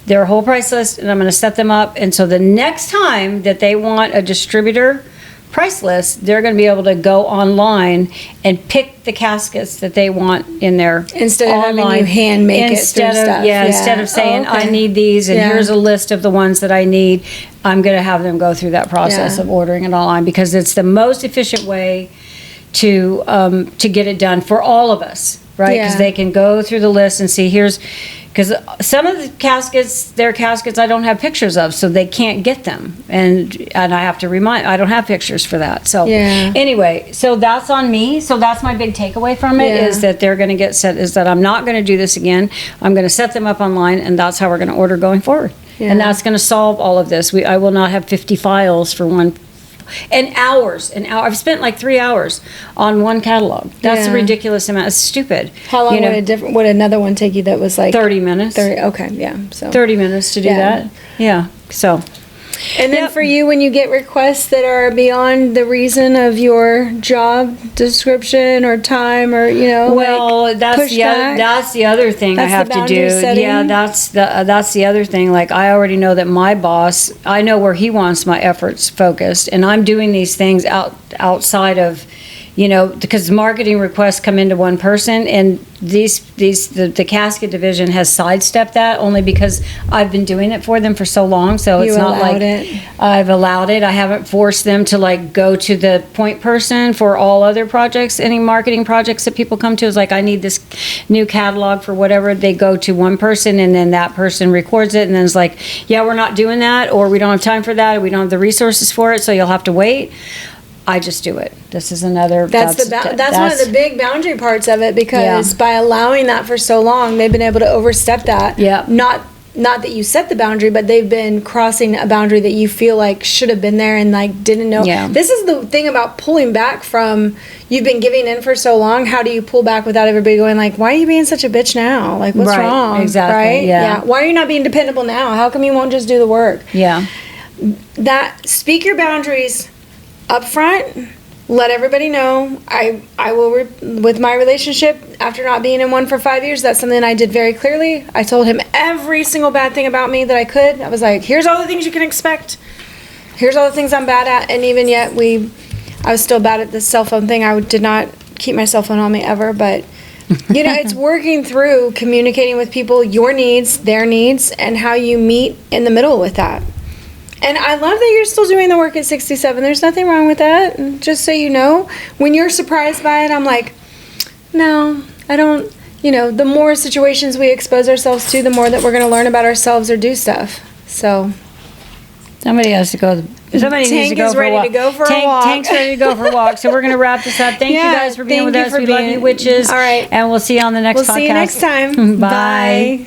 their whole price list, and I'm going to set them up. And so the next time that they want a distributor price list, they're going to be able to go online and pick the caskets that they want in there. Instead of having you hand make it through stuff. Instead of saying, Oh, okay. I need these and Yeah. here's a list of the ones that I need, I'm going to have them go through that process Yeah. of ordering it online, because it's the most efficient way to get it done for all of us, right? Because Yeah. they can go through the list and see because some of the caskets, their caskets, I don't have pictures of, so they can't get them, and I have to I don't have pictures for that. So Yeah. anyway, so that's on me. So that's my big takeaway from it, Yeah. is that they're going to get set. Is that I'm not going to do this again. I'm going to set them up online, and that's how we're going to order going forward. Yeah. And that's going to solve all of this. I will not have 50 files for one. And hours. I've spent like 3 hours on one catalog. That's a Yeah. ridiculous amount. It's stupid. How long You know, would another one take you that was like 30 minutes. 30, okay, yeah. So 30 minutes to do Yeah. that. Yeah. So, And then Yep. for you, when you get requests that are beyond the reason of your job description or time, or well, that's the other thing I That's the have to boundary do. setting? Yeah, that's the other thing. Like, I already know that my boss, I know where he wants my efforts focused, and I'm doing these things outside of, because marketing requests come into one person, and the casket division has sidestepped that only because I've been doing it for them for so long. So it's You not like allowed it. I've allowed it. I haven't forced them to like go to the point person for all other projects. Any marketing projects that people come to is like, I need this new catalog for whatever. They go to one person, and then that person records it, and then it's like, yeah, we're not doing that, or we don't have time for that, or we don't have the resources for it, so you'll have to wait. I just do it. This is another. That's one of the big boundary parts of it, because Yeah. by allowing that for so long, they've been able to overstep that. Yeah. Not that you set the boundary, but they've been crossing a boundary that you feel like should have been there and like didn't know. Yeah. This is the thing about pulling back from, you've been giving in for so long. How do you pull back without everybody going like, why are you being such a bitch now? Like, what's Right, wrong? exactly, Right? yeah. Why are you not being dependable now? How come you won't just do the work? Yeah. Speak your boundaries up front. Let everybody know. I will, with my relationship, after not being in one for 5 years, that's something I did very clearly. I told him every single bad thing about me that I could. I was like, here's all the things you can expect. Here's all the things I'm bad at. And even yet, I was still bad at the cell phone thing. I did not keep my cell phone on me ever. But, it's working through communicating with people, your needs, their needs, and how you meet in the middle with that. And I love that you're still doing the work at 67. There's nothing wrong with that. And just so you know, when you're surprised by it, I'm like, no, I don't. The more situations we expose ourselves to, the more that we're going to learn about ourselves or do stuff. So Somebody has to go. Somebody needs to Tank go is for a ready walk. to go for a walk. Tank's ready to go for a walk. So we're going to wrap this up. Thank you Yeah, guys for being thank with you us. for We love being- you, witches. All right. And we'll see you on the next We'll podcast. see you next time. Bye. Bye.